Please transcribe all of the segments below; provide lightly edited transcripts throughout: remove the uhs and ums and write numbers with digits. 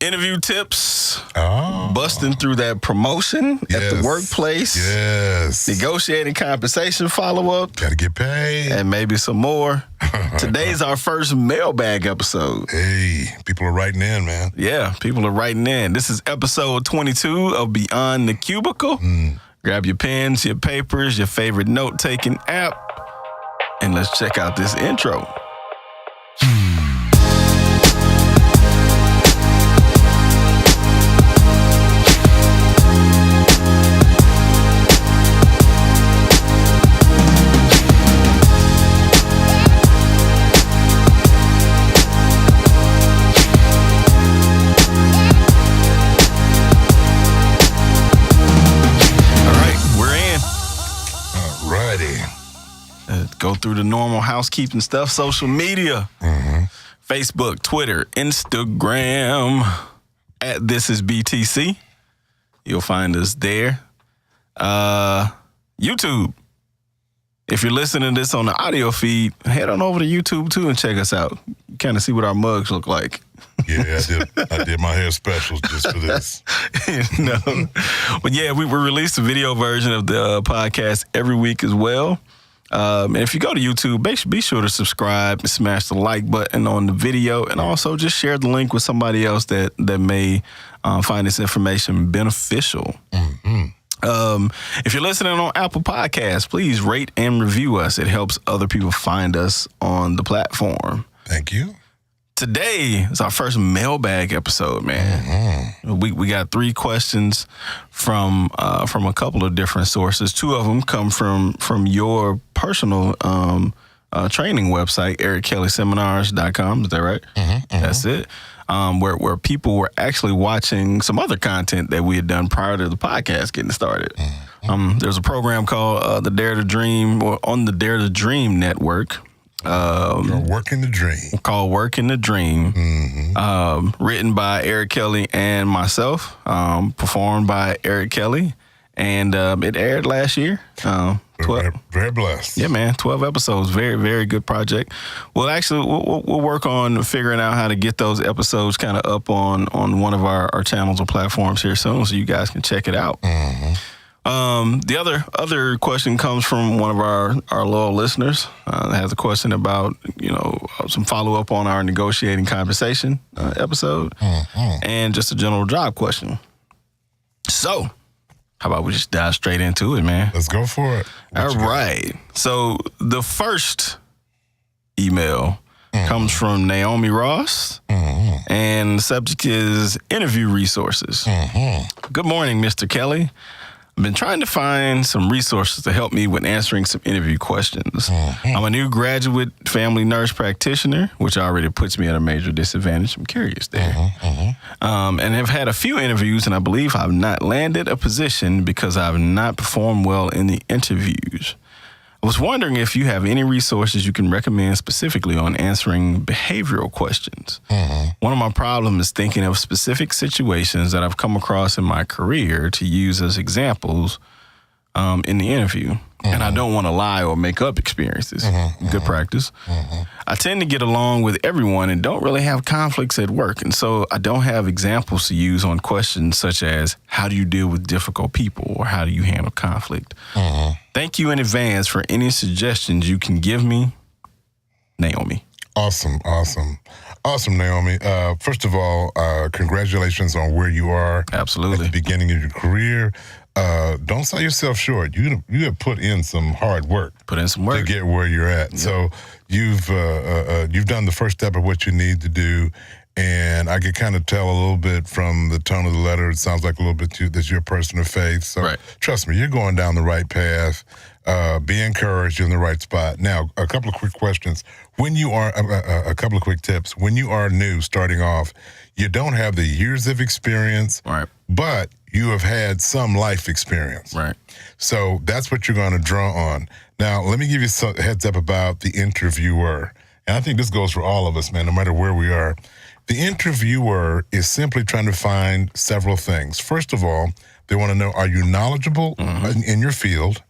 Interview tips, Oh. busting through that promotion at the workplace, negotiating compensation follow-up. Got to get paid. And maybe some more. Today's our first mailbag episode. Hey, people are writing in, man. Yeah, people are writing in. This is episode 22 of Beyond the Cubicle. Grab your pens, your papers, your favorite note-taking app, and let's check out this intro. Go through the normal housekeeping stuff, social media, Facebook, Twitter, Instagram, at This Is BTC. You'll find us there. YouTube. If you're listening to this on the audio feed, head on over to YouTube too and check us out. Kind of see what our mugs look like. Yeah, I did my hair specials just for this. No. But yeah, we released a video version of the podcast every week as well. And if you go to YouTube, be sure to subscribe and smash the like button on the video, and also just share the link with somebody else that may find this information beneficial. If you're listening on Apple Podcasts, please rate and review us. It helps other people find us on the platform. Thank you. Today is our first mailbag episode, man. We got 3 questions from a couple of different sources. 2 of them come from your personal training website, erickellyseminars.com. Is that right? That's it. Where people were actually watching some other content that we had done prior to the podcast getting started. There's a program called the Dare to Dream, or on the Dare to Dream network. Working the Dream. Called Working the Dream. Written by Eric Kelly and myself. Performed by Eric Kelly. And it aired last year. 12, very blessed. Yeah, man. 12 episodes. Very, very good project. Well, actually, we'll work on figuring out how to get those episodes kind of up on one of our channels or platforms here soon, so you guys can check it out. The other question comes from one of our loyal listeners. That has a question about, some follow-up on our negotiating compensation episode, and just a general job question. So, how about we just dive straight into it, man? Let's go for it. All right. So the first email comes from Naomi Ross, and the subject is interview resources. Good morning, Mr. Kelly. I've been trying to find some resources to help me with answering some interview questions. I'm a new graduate family nurse practitioner, which already puts me at a major disadvantage. I'm curious there. And have had a few interviews, and I believe I've not landed a position because I've not performed well in the interviews. I was wondering if you have any resources you can recommend specifically on answering behavioral questions. One of my problems is thinking of specific situations that I've come across in my career to use as examples in the interview. And I don't want to lie or make up experiences. Good practice. I tend to get along with everyone and don't really have conflicts at work. And so I don't have examples to use on questions such as, how do you deal with difficult people, or how do you handle conflict? Thank you in advance for any suggestions you can give me. Naomi. Awesome, Naomi. First of all, congratulations on where you are. Absolutely. At the beginning of your career. Don't sell yourself short. You have put in some hard work. To get where you're at. Yep. So you've done the first step of what you need to do, and I could kind of tell a little bit from the tone of the letter. It sounds like a little bit that you're a person of faith. So Trust me, you're going down the right path. Be encouraged. You're in the right spot. Now, a couple of quick questions. When you are a couple of quick tips. When you are new, starting off, you don't have the years of experience, but you have had some life experience. So that's what you're going to draw on. Now, let me give you some heads up about the interviewer. And I think this goes for all of us, man, no matter where we are. The interviewer is simply trying to find several things. First of all, they want to know, are you knowledgeable in your field?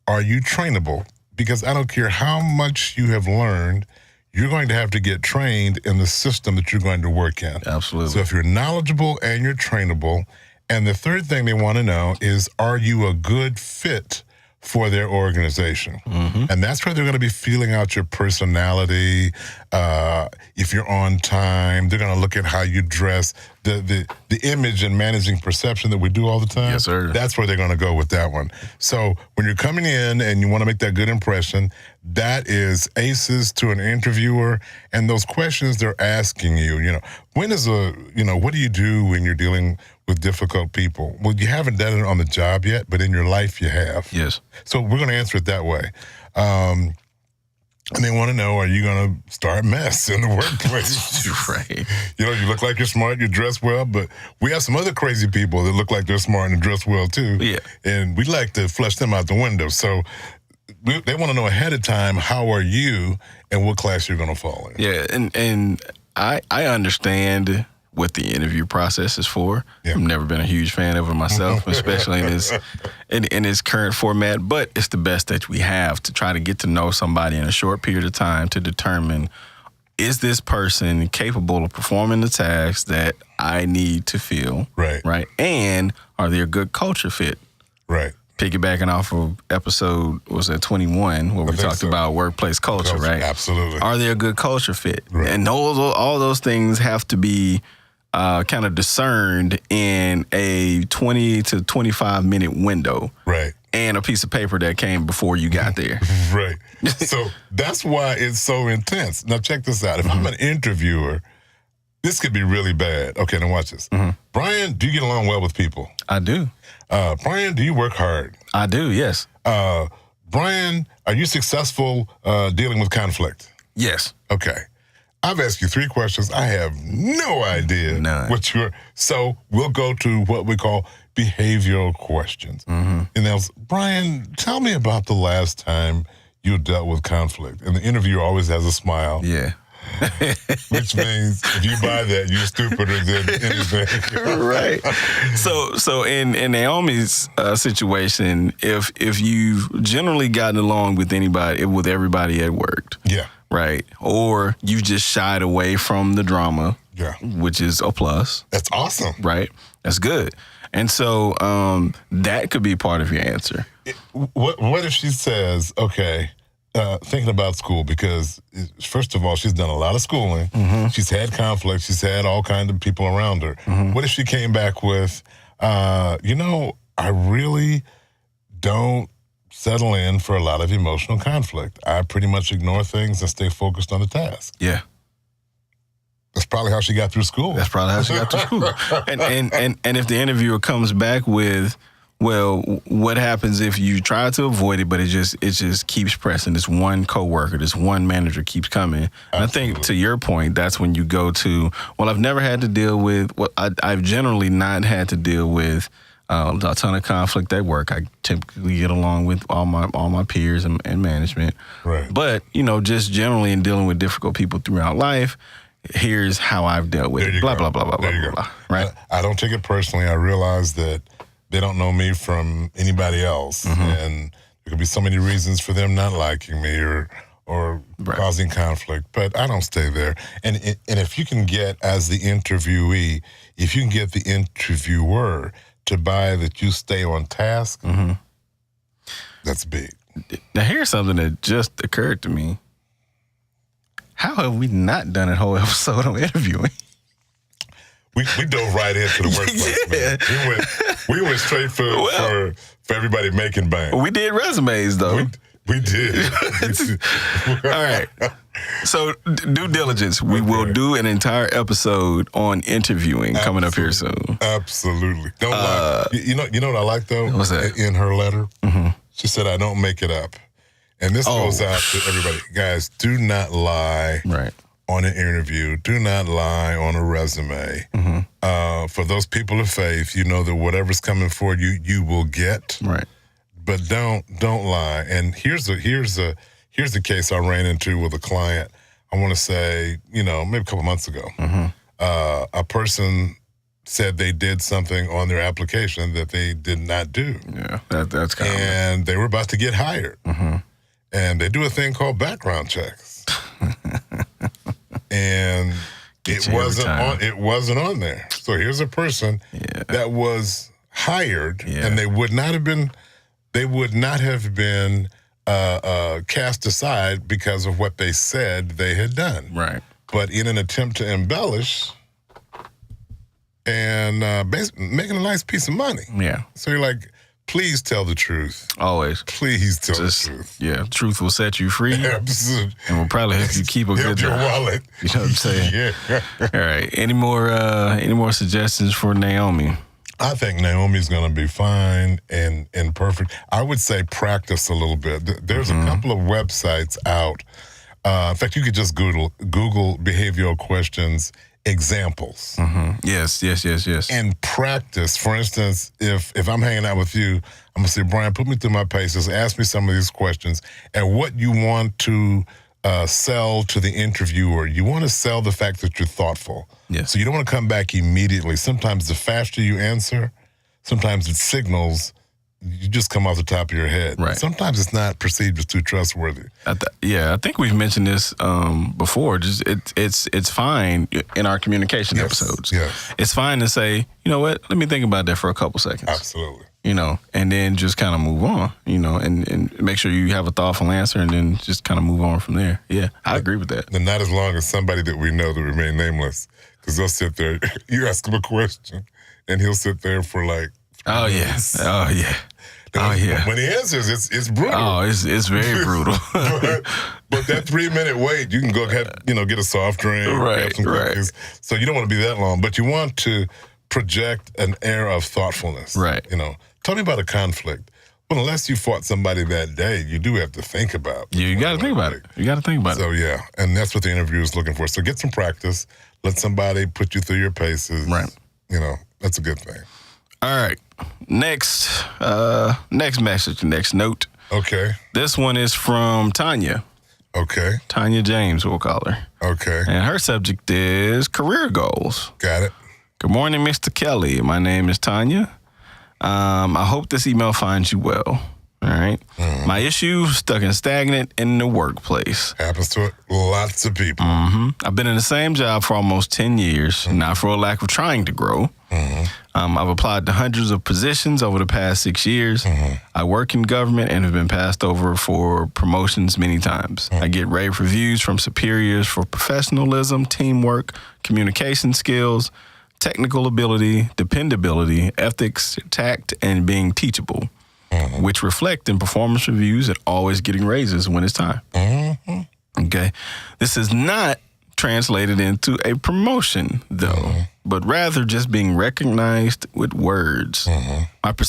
Are you trainable? Because I don't care how much you have learned, you're going to have to get trained in the system that you're going to work in. Absolutely. So if you're knowledgeable and you're trainable, and the third thing they want to know is, are you a good fit for their organization? And that's where they're going to be feeling out your personality. If you're on time, they're going to look at how you dress, the image and managing perception that we do all the time. Yes, sir. That's where they're going to go with that one. So when you're coming in and you want to make that good impression, that is aces to an interviewer. And those questions they're asking you, what do you do when you're dealing with difficult people? Well, you haven't done it on the job yet, but in your life you have. Yes. So we're going to answer it that way. And they want to know, are you going to start mess in the workplace? Right. You look like you're smart, you dress well, but we have some other crazy people that look like they're smart and dress well too. Yeah. And we like to flush them out the window. So they want to know ahead of time, how are you and what class you're going to fall in. Yeah, and I understand what the interview process is for. Yeah. I've never been a huge fan of it myself, especially in this current format, but it's the best that we have to try to get to know somebody in a short period of time to determine, is this person capable of performing the tasks that I need to fill? Right. And are they a good culture fit? Right. Piggybacking off of episode, was that 21, where we talked about workplace culture, right? Absolutely. Are they a good culture fit? Right. And all those things have to be kind of discerned in a 20 to 25 minute window. Right. And a piece of paper that came before you got there. Right. So that's why it's so intense. Now check this out. If I'm an interviewer, this could be really bad. Okay, now watch this. Brian, do you get along well with people? I do. Brian, do you work hard? I do, yes. Brian, are you successful dealing with conflict? Yes. Okay. I've asked you 3 questions. I have no idea what you're. So we'll go to what we call behavioral questions. And that's, Brian, tell me about the last time you dealt with conflict. And the interviewer always has a smile. Yeah. Which means if you buy that, you're stupider than anything. Right. So in Naomi's situation, if you've generally gotten along with everybody at work. Yeah. Right. Or you just shied away from the drama. Yeah. Which is a plus. That's awesome. Right. That's good. And so that could be part of your answer. What if she says, okay, thinking about school, because first of all, she's done a lot of schooling. She's had conflict. She's had all kinds of people around her. What if she came back with, I really don't settle in for a lot of emotional conflict. I pretty much ignore things and stay focused on the task. Yeah. That's probably how she got through school. And if the interviewer comes back with, well, what happens if you try to avoid it, but it just keeps pressing? This one coworker, this one manager keeps coming. And I think, to your point, that's when you go to, well, I've never had to deal with, I've generally not had to deal with a ton of conflict at work. I typically get along with all my peers and management. Right. But, just generally in dealing with difficult people throughout life, here's how I've dealt with it. Blah, blah, blah, blah, blah, blah, blah. Right? I don't take it personally. I realize that they don't know me from anybody else. And there could be so many reasons for them not liking me or causing conflict. But I don't stay there. And if you can get, as the interviewee, if you can get the interviewer to buy that you stay on task, that's big. Now, here's something that just occurred to me. How have we not done a whole episode on interviewing? We dove right into the workplace, man. We went straight for everybody making bank. We did resumes, though. We did. All right. So, due diligence. We will do an entire episode on interviewing coming up here soon. Absolutely. Don't lie. You know what I like, though? What's that? In her letter, she said, I don't make it up. And this goes out to everybody. Guys, do not lie on an interview. Do not lie on a resume. For those people of faith, you know that whatever's coming for you, you will get. Right. But don't lie. And here's the case I ran into with a client. I want to say, maybe a couple months ago. A person said they did something on their application that they did not do. Yeah, that's kind of. And they were about to get hired. And they do a thing called background checks. and it wasn't on there. So here's a person that was hired, and they would not have been cast aside because of what they said they had done. Right. But in an attempt to embellish and making a nice piece of money. Yeah. So you're like, please tell the truth. Always. Please tell the truth. Yeah, truth will set you free. Absolutely. And will probably help you keep a good your job. wallet. You know what I'm saying? Yeah. All right. Any more suggestions for Naomi? I think Naomi's going to be fine and perfect. I would say practice a little bit. There's a couple of websites out. In fact, you could just Google behavioral questions examples. Yes. And practice. For instance, if I'm hanging out with you, I'm going to say, Brian, put me through my paces, ask me some of these questions, and what you want to sell to the interviewer. You want to sell the fact that you're thoughtful. Yes. So you don't want to come back immediately. Sometimes the faster you answer, sometimes it signals you just come off the top of your head. Right. Sometimes it's not perceived as too trustworthy. I think we've mentioned this before. Just it's fine in our communication episodes. Yes. It's fine to say, you know what, let me think about that for a couple seconds. Absolutely. You know, and then just kind of move on, you know, and make sure you have a thoughtful answer and then just kind of move on from there. Yeah, I agree with that. And not as long as somebody that we know that remain nameless, because they'll sit there, you ask him a question, and he'll sit there for like, Oh yeah. When he answers, it's brutal. Oh, it's very brutal. but that 3-minute wait, you can go ahead, get a soft drink, right. So you don't want to be that long, but you want to project an air of thoughtfulness. Right. Tell me about a conflict. Well, unless you fought somebody that day, you do have to think about it. You got to think about it. You got to think about it. So yeah, and that's what the interviewer is looking for. So get some practice. Let somebody put you through your paces. Right. That's a good thing. All right. Next message, next note. Okay. This one is from Tanya. Okay. Tanya James, we'll call her. Okay. And her subject is career goals. Got it. Good morning, Mr. Kelly. My name is Tanya. I hope this email finds you well. All right. My issue, stuck and stagnant in the workplace. Happens to lots of people. I've been in the same job for almost 10 years, not for a lack of trying to grow. I've applied to hundreds of positions over the past 6 years. I work in government and have been passed over for promotions many times. I get rave reviews from superiors for professionalism, teamwork, communication skills, technical ability, dependability, ethics, tact, and being teachable, which reflect in performance reviews and always getting raises when it's time. Okay. This is not translated into a promotion, though, but rather just being recognized with words.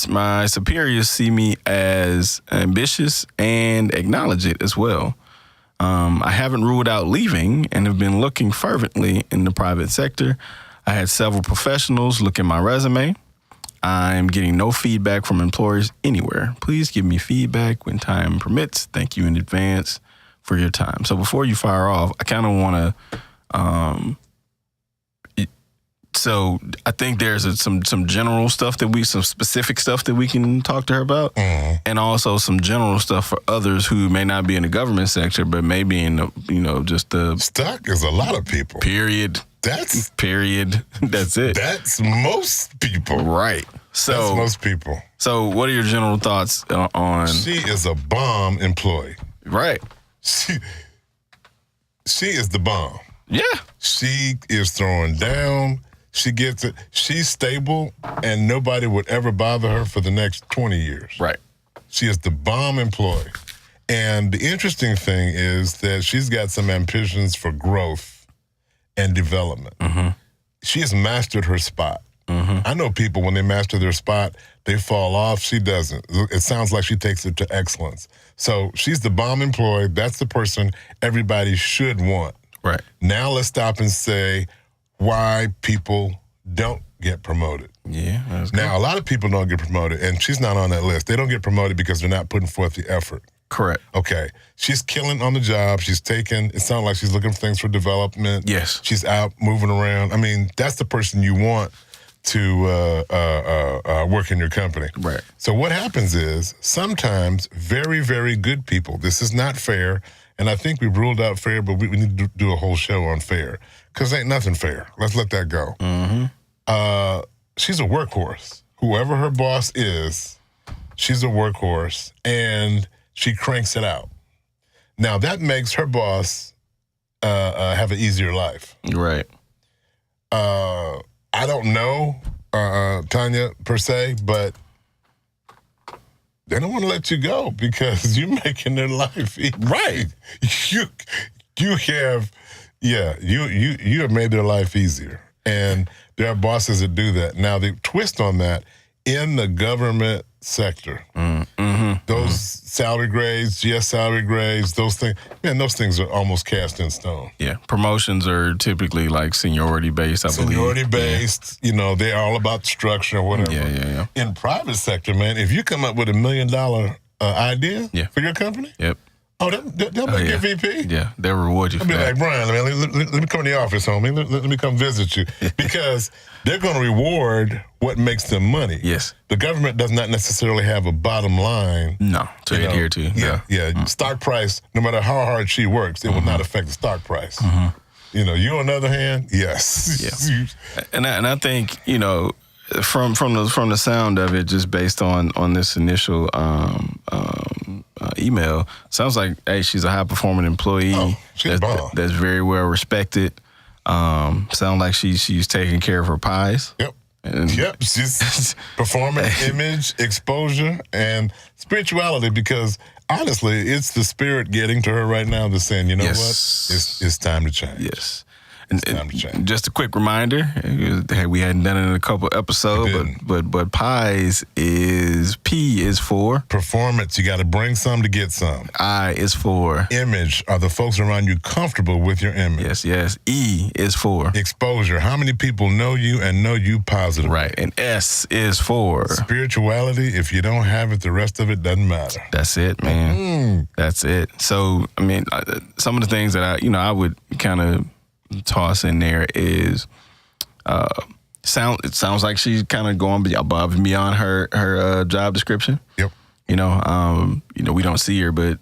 My superiors see me as ambitious and acknowledge it as well. I haven't ruled out leaving and have been looking fervently in the private sector. I had several professionals look at my resume. I'm getting no feedback from employers anywhere. Please give me feedback when time permits. Thank you in advance for your time. So before you fire off, I kind of want to, so I think there's some general stuff some specific stuff that we can talk to her about, and also some general stuff for others who may not be in the government sector, but maybe in the, just the stuck is a lot of people. Period. That's it. That's most people. Right. So that's most people. So what are your general thoughts on? She is a bomb employee. Right. She is the bomb. Yeah. She is throwing down. She gets it. She's stable, and nobody would ever bother her for the next 20 years. Right. She is the bomb employee. And the interesting thing is that she's got some ambitions for growth and development. She has mastered her spot. I know people, when they master their spot, they fall off. She doesn't. It sounds like she takes it to excellence. So she's the bomb employee. That's the person everybody should want. Right. Now let's stop and say why people don't get promoted. Yeah. Now, a lot of people don't get promoted, and she's not on that list. They don't get promoted because they're not putting forth the effort. Correct. Okay. She's killing on the job. She's taking, it sounds like she's looking for things for development. Yes. She's out moving around. I mean, that's the person you want to work in your company. Right. So what happens is sometimes very, very good people, this is not fair, And I think we've ruled out fair, but we need to do a whole show on fair. Because ain't nothing fair. Let's let that go. She's a workhorse. Whoever her boss is, she's a workhorse, and she cranks it out. Now, that makes her boss have an easier life. Right. I don't know, Tanya, per se, but they don't want to let you go because you're making their life easy. Right. You have made their life easier. And there are bosses that do that. Now, the twist on that, in the government sector, those salary grades, GS salary grades, those things are almost cast in stone. Yeah, promotions are typically like seniority-based, I believe. Seniority-based, they're all about structure or whatever. Yeah. In private sector, man, if you come up with $1 million idea for your company, they'll make you VP. Yeah, they'll reward you for I'll be that. like, Brian, let me come to the office, homie. Let me come visit you. Because they're going to reward what makes them money. Yes. The government does not necessarily have a bottom line. No, to adhere to. Yeah. Stock price, no matter how hard she works, it will not affect the stock price. You on the other hand, yes. Yeah. and I think, from the sound of it, just based on this initial email, sounds like, hey, she's a high performing employee. Oh, she's bomb. That's very well respected. Sound like she's taking care of her pies. Yep. She's performing, image, exposure, and spirituality. Because honestly, it's the spirit getting to her right now that's saying, you know what, it's time to change. Yes. And just a quick reminder, hey, we hadn't done it in a couple episodes, but pies is P is for performance. You got to bring some to get some. I is for image. Are the folks around you comfortable with your image? Yes. E is for exposure. How many people know you and know you positively? Right. And S is for spirituality. If you don't have it, the rest of it doesn't matter. That's it, man. That's it. So, I mean, some of the things that I would kind of toss in there is it sounds like she's kind of going above and beyond her job description. Yep. We don't see her, but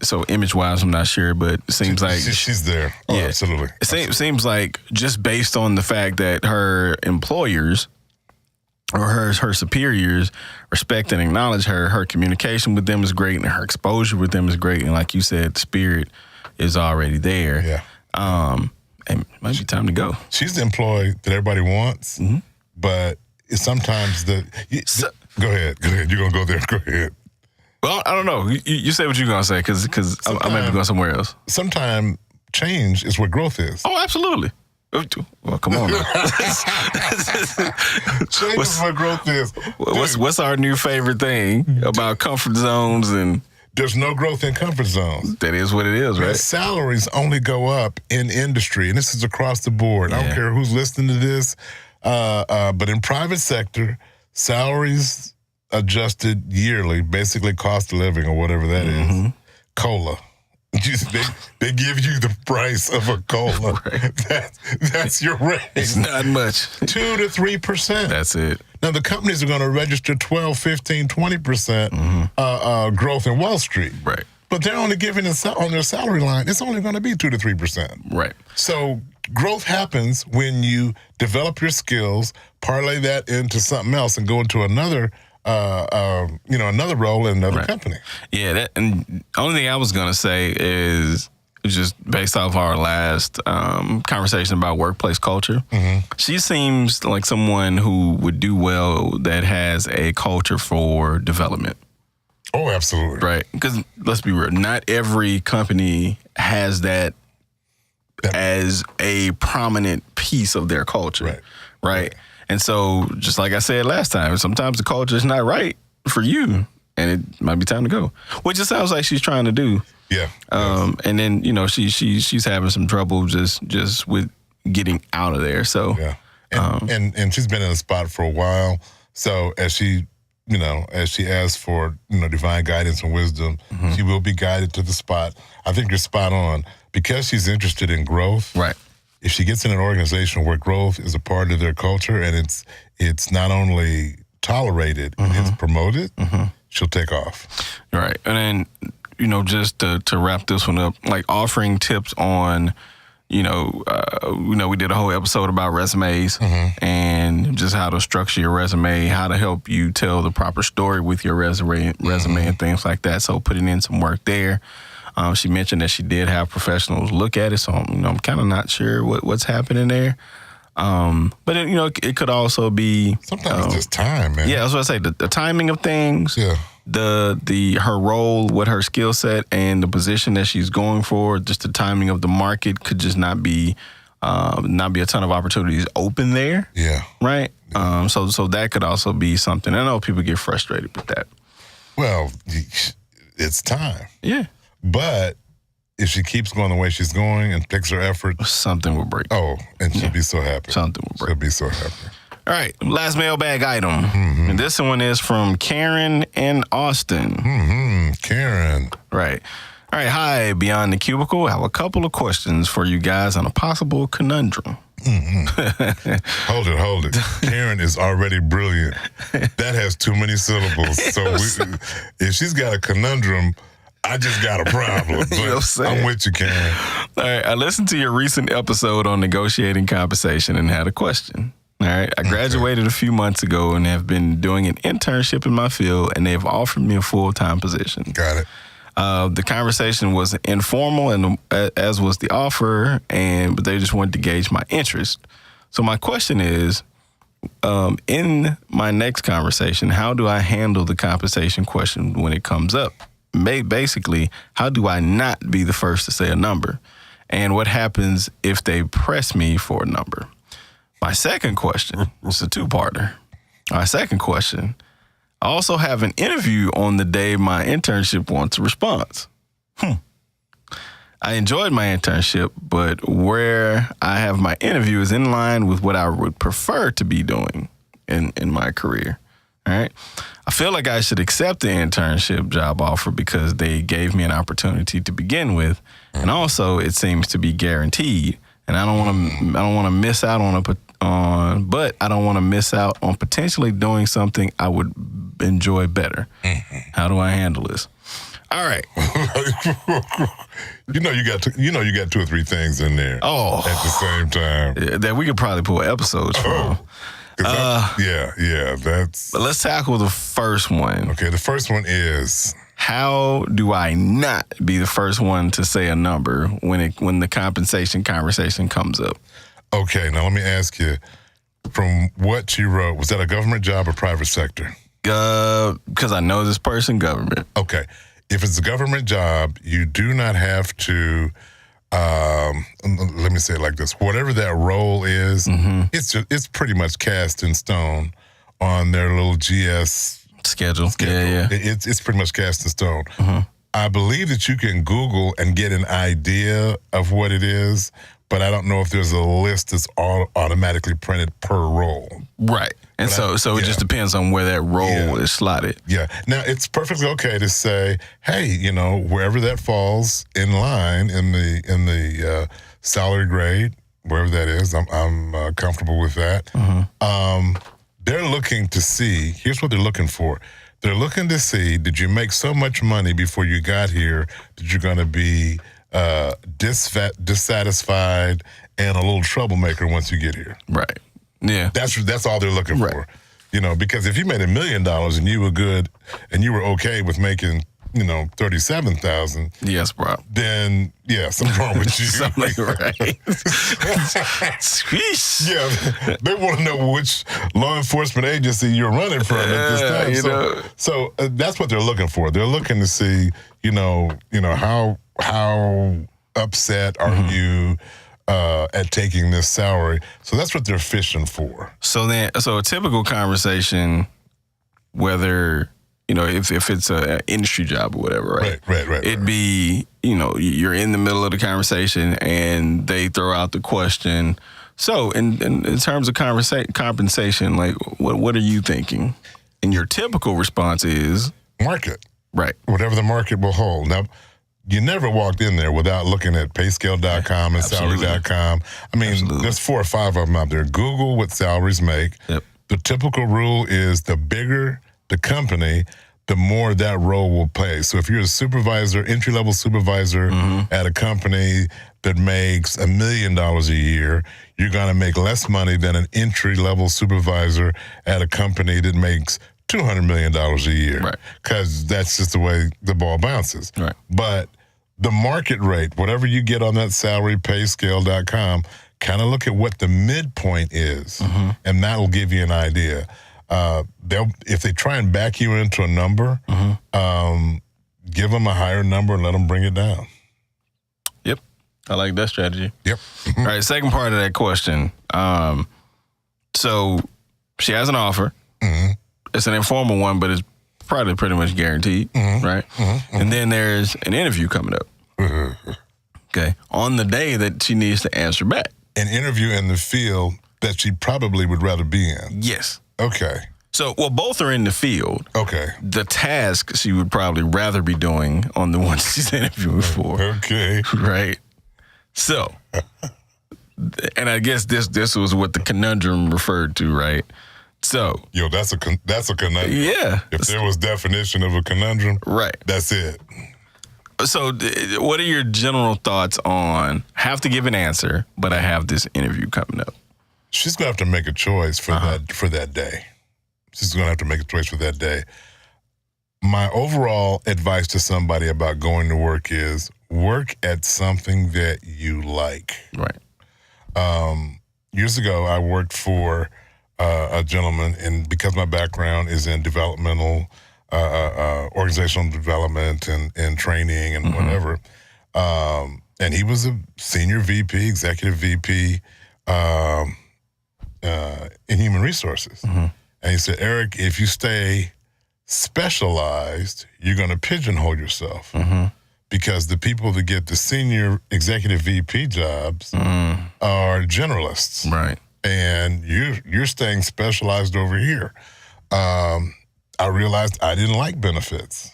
so image wise, I'm not sure, but it seems like she's there. Oh, yeah, absolutely. It seems like just based on the fact that her employers or her superiors respect and acknowledge her communication with them is great, and her exposure with them is great, and like you said, the spirit is already there. Yeah. It might be time to go. She's the employee that everybody wants, but it's sometimes go ahead. You're going to go there. Go ahead. Well, I don't know. You say what you're going to say because I might be going somewhere else. Sometimes change is what growth is. Oh, absolutely. Well, come on now. Change is what growth is. What's our new favorite thing about comfort zones and... There's no growth in comfort zones. That is what it is, right? Salaries only go up in industry, and this is across the board. I don't care who's listening to this, but in private sector, salaries adjusted yearly, basically cost of living or whatever that is, COLA. They give you the price of a COLA. Right. That's your raise. It's not much. 2 to 3%. That's it. Now, the companies are going to register 12, 15, 20% growth in Wall Street. Right. But they're only giving on their salary line, it's only going to be 2 to 3%. Right. So growth happens when you develop your skills, parlay that into something else, and go into another another role in another company. Yeah, and the only thing I was going to say is just based off our last conversation about workplace culture. She seems like someone who would do well that has a culture for development. Oh, absolutely. Right. Because let's be real, not every company has that as a prominent piece of their culture. Right. And so, just like I said last time, sometimes the culture is not right for you, and it might be time to go. Which it sounds like she's trying to do. Yeah. And then she's having some trouble just with getting out of there. So yeah. And she's been in a spot for a while. So as she asks for divine guidance and wisdom, she will be guided to the spot. I think you're spot on because she's interested in growth. Right. If she gets in an organization where growth is a part of their culture and it's not only tolerated, it's promoted, she'll take off. Right. And then just to wrap this one up, like offering tips on, we did a whole episode about resumes and just how to structure your resume, how to help you tell the proper story with your resume and things like that. So putting in some work there. She mentioned that she did have professionals look at it, so I'm kind of not sure what's happening there. But it could also be sometimes it's just time, man. Yeah, I was going to say the timing of things. Yeah. Her role, what her skill set and the position that she's going for, just the timing of the market could just not be a ton of opportunities open there. Yeah. Right. Yeah. So that could also be something. I know people get frustrated with that. Well, it's time. Yeah. But if she keeps going the way she's going and picks her effort, something will break. Oh, and she'll be so happy. Something will break. She'll be so happy. All right, last mailbag item. And this one is from Karen in Austin. Karen. Right. All right, hi, Beyond the Cubicle. I have a couple of questions for you guys on a possible conundrum. Hold it. Karen is already brilliant. That has too many syllables. So if she's got a conundrum, I just got a problem. But I'm with you, Karen. All right, I listened to your recent episode on negotiating compensation and had a question. All right, I graduated a few months ago and have been doing an internship in my field, and they've offered me a full-time position. Got it. The conversation was informal, and as was the offer, but they just wanted to gauge my interest. So my question is, in my next conversation, how do I handle the compensation question when it comes up? Basically, how do I not be the first to say a number? And what happens if they press me for a number? My second question, it's a two-parter. My second question, I also have an interview on the day my internship wants a response. I enjoyed my internship, but where I have my interview is in line with what I would prefer to be doing in my career. All right. I feel like I should accept the internship job offer because they gave me an opportunity to begin with, and also it seems to be guaranteed. And I don't want to miss out but I don't want to miss out on potentially doing something I would enjoy better. How do I handle this? All right. you got two or three things in there. Oh, at the same time that we could probably pull episodes from. That's. But let's tackle the first one. Okay, the first one is, how do I not be the first one to say a number when the compensation conversation comes up? Okay, now let me ask you, from what you wrote, was that a government job or private sector? Because I know this person, government. Okay, if it's a government job, you do not have to. Let me say it like this: whatever that role is, it's pretty much cast in stone on their little GS schedule. Yeah. It's pretty much cast in stone. I believe that you can Google and get an idea of what it is, but I don't know if there's a list that's automatically printed per role. Right. And so it just depends on where that role is slotted. Yeah. Now, it's perfectly okay to say, hey, wherever that falls in line in the salary grade, wherever that is, I'm comfortable with that. They're looking to see, here's what they're looking for. They're looking to see, did you make so much money before you got here that you're going to be dissatisfied and a little troublemaker once you get here? Right. Yeah. That's all they're looking for. Because if you made $1 million and you were good and you were okay with making, $37,000. Yes, bro. Then something wrong with you. Something right. Yeah, they want to know which law enforcement agency you're running from at this time. So that's what they're looking for. They're looking to see, how upset are you at taking this salary. So that's what they're fishing for. So a typical conversation, whether if it's an industry job or whatever, right? Right. It'd be, you're in the middle of the conversation and they throw out the question. So in terms of compensation, like what are you thinking? And your typical response is market. Right. Whatever the market will hold. Now, you never walked in there without looking at payscale.com and salary.com. I mean, there's 4 or 5 of them out there. Google what salaries make. Yep. The typical rule is the bigger the company, the more that role will pay. So if you're a supervisor, entry-level supervisor at a company that makes $1 million a year, you're going to make less money than an entry-level supervisor at a company that makes $200 million a year. Right. Because that's just the way the ball bounces. Right. But the market rate, whatever you get on that salarypayscale.com, kind of look at what the midpoint is, and that'll give you an idea. If they try and back you into a number, give them a higher number and let them bring it down. Yep. I like that strategy. Yep. All right, second part of that question. So she has an offer. It's an informal one, but it's probably pretty much guaranteed, right? And then there's an interview coming up. Okay. On the day that she needs to answer back. An interview in the field that she probably would rather be in. Yes. Okay. So, well, both are in the field. Okay. The task she would probably rather be doing on the one she's interviewing for. Okay. Right. So, and I guess this was what the conundrum referred to, right? So, yo, that's a conundrum. Yeah. If there was definition of a conundrum, right, that's it. So, what are your general thoughts on have to give an answer, but I have this interview coming up? She's gonna have to make a choice for that day. She's gonna have to make a choice for that day. My overall advice to somebody about going to work is work at something that you like. Right. Years ago, I worked for a gentleman, and because my background is in developmental, organizational development and training and whatever, and he was a senior VP, executive VP in human resources. And he said, Eric, if you stay specialized, you're going to pigeonhole yourself because the people that get the senior executive VP jobs are generalists. Right. And you're staying specialized over here. I realized I didn't like benefits.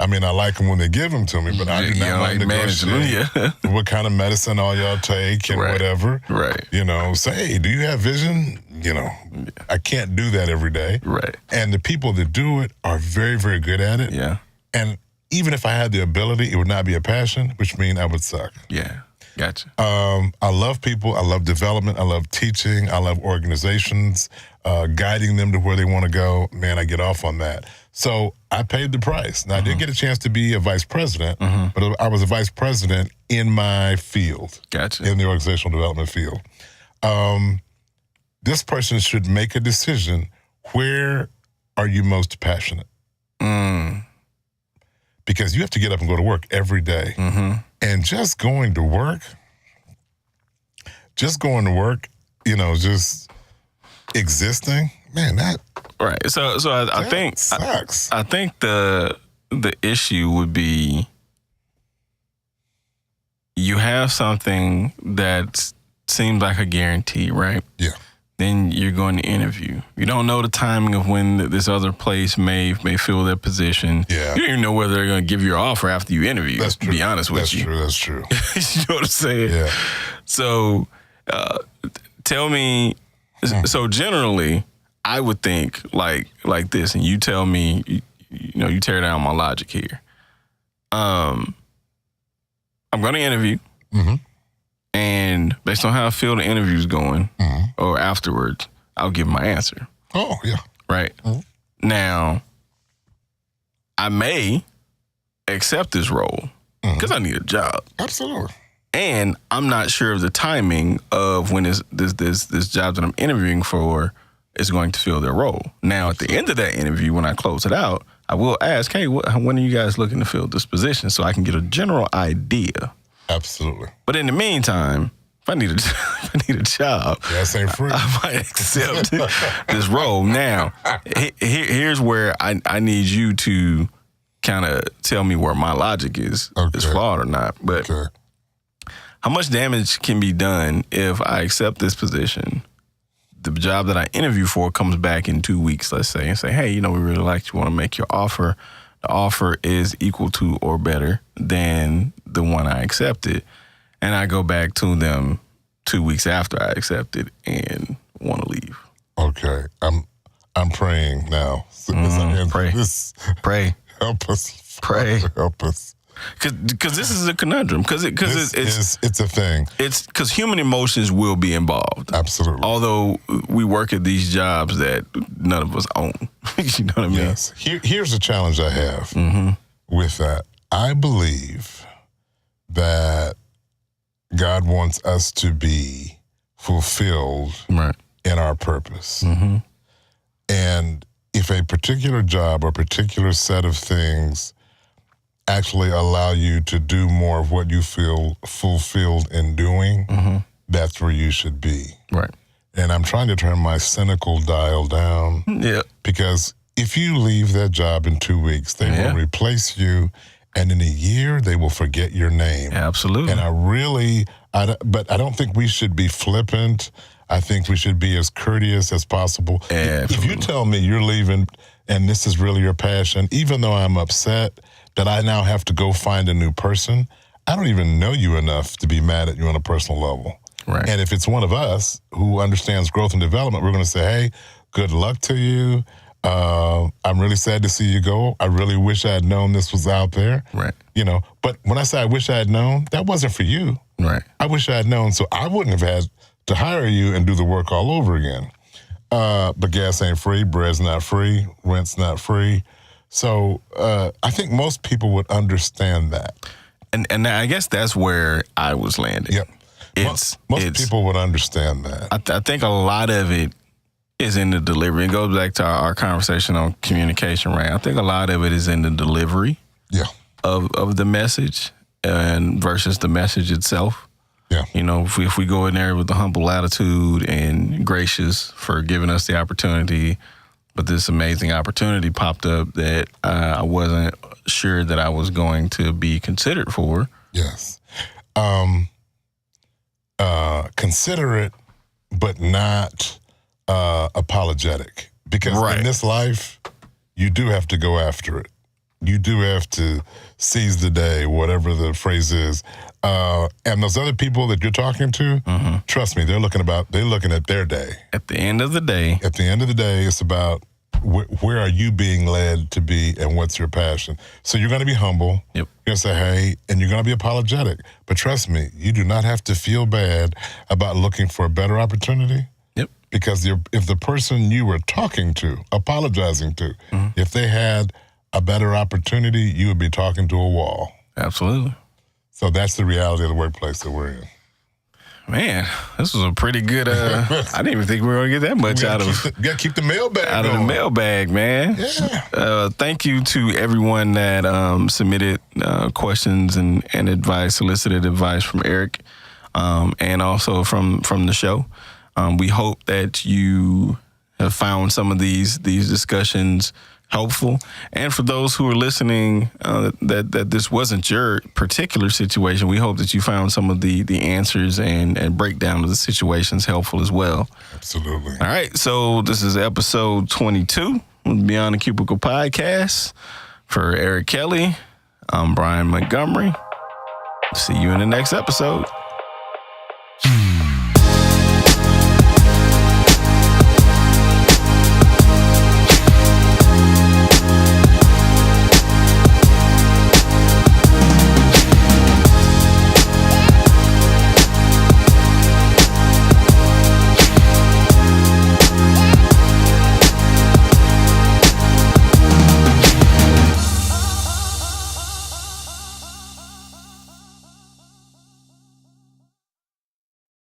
I mean, I like them when they give them to me, but I do not like negotiate what kind of medicine all y'all take and whatever. Right. You know, say, hey, do you have vision? You know, I can't do that every day. Right. And the people that do it are very, very good at it. Yeah. And even if I had the ability, it would not be a passion, which means I would suck. Yeah. Gotcha. I love people. I love development. I love teaching. I love organizations, guiding them to where they want to go. Man, I get off on that. So I paid the price. Now, I did get a chance to be a vice president, but I was a vice president in my field. Gotcha. In the organizational development field. This person should make a decision. Where are you most passionate? Because you have to get up and go to work every day. And just going to work, you know, just existing, man, that right. So I think sucks. I think the issue would be you have something that seems like a guarantee, right? Yeah. Then you're going to interview. You don't know the timing of when this other place may fill their position. Yeah. You don't even know whether they're going to give you an offer after you interview. That's true. To be honest with you. That's true. You know what I'm saying? Yeah. So tell me, so generally, I would think like this, and you tell me, you tear down my logic here. I'm going to interview. And based on how I feel the interview's going, or afterwards, I'll give my answer. Oh, yeah. Right. Now, I may accept this role because I need a job. Absolutely. And I'm not sure of the timing of when this job that I'm interviewing for is going to fill their role. Now, at the end of that interview, when I close it out, I will ask, hey, when are you guys looking to fill this position so I can get a general idea? Absolutely. But in the meantime, if I need a job, that ain't free. I might accept this role. Now, here's where I need you to kind of tell me where my logic is flawed or not. But how much damage can be done if I accept this position? The job that I interview for comes back in 2 weeks, let's say, and say, hey, we really like you, want to make your offer. The offer is equal to or better than the one I accepted. And I go back to them 2 weeks after I accepted and want to leave. Okay. I'm praying now. Pray. Pray. Help us. Pray. Help us. Because this is a conundrum. Because it's a thing. It's because human emotions will be involved. Absolutely. Although we work at these jobs that none of us own. You know what I mean? Yes. Here's the challenge I have with that. I believe that God wants us to be fulfilled in our purpose. And if a particular job or particular set of things actually allow you to do more of what you feel fulfilled in doing, that's where you should be. Right. And I'm trying to turn my cynical dial down. Yeah. Because if you leave that job in 2 weeks, they will replace you, and in a year, they will forget your name. Absolutely. And but I don't think we should be flippant. I think we should be as courteous as possible. If you tell me you're leaving and this is really your passion, even though I'm upset that I now have to go find a new person, I don't even know you enough to be mad at you on a personal level. Right. And if it's one of us who understands growth and development, we're going to say, hey, good luck to you. I'm really sad to see you go. I really wish I had known this was out there. Right. But when I say I wish I had known, that wasn't for you. Right. I wish I had known, so I wouldn't have had to hire you and do the work all over again. But gas ain't free, bread's not free, rent's not free. So I think most people would understand that. And I guess that's where I was landing. Yep. Most people would understand that. I think a lot of it is in the delivery. It goes back to our conversation on communication, right? I think a lot of it is in the delivery of the message and versus the message itself. Yeah. If we go in there with a humble attitude and gracious for giving us the opportunity, but this amazing opportunity popped up that I wasn't sure that I was going to be considered for. Yes. Considerate, but not apologetic. Because in this life, you do have to go after it. You do have to seize the day, whatever the phrase is. And those other people that you're talking to, trust me, they're looking at their day. At the end of the day, it's about where are you being led to be and what's your passion. So you're going to be humble. Yep. You're going to say, hey, and you're going to be apologetic. But trust me, you do not have to feel bad about looking for a better opportunity. Yep. Because if the person you were talking to, apologizing to, if they had a better opportunity, you would be talking to a wall. Absolutely. So that's the reality of the workplace that we're in. Man, this was a pretty good. I didn't even think we were going to get that much out of. You got to keep the mailbag out going. of the mailbag, man. Yeah. Thank you to everyone that submitted questions and advice, solicited advice from Eric, and also from the show. We hope that you have found some of these discussions helpful. And for those who are listening, that this wasn't your particular situation, we hope that you found some of the answers and breakdown of the situations helpful as well. Absolutely. All right. So this is episode 22 of Beyond the Cubicle podcast. For Eric Kelly, I'm Brian Montgomery. See you in the next episode.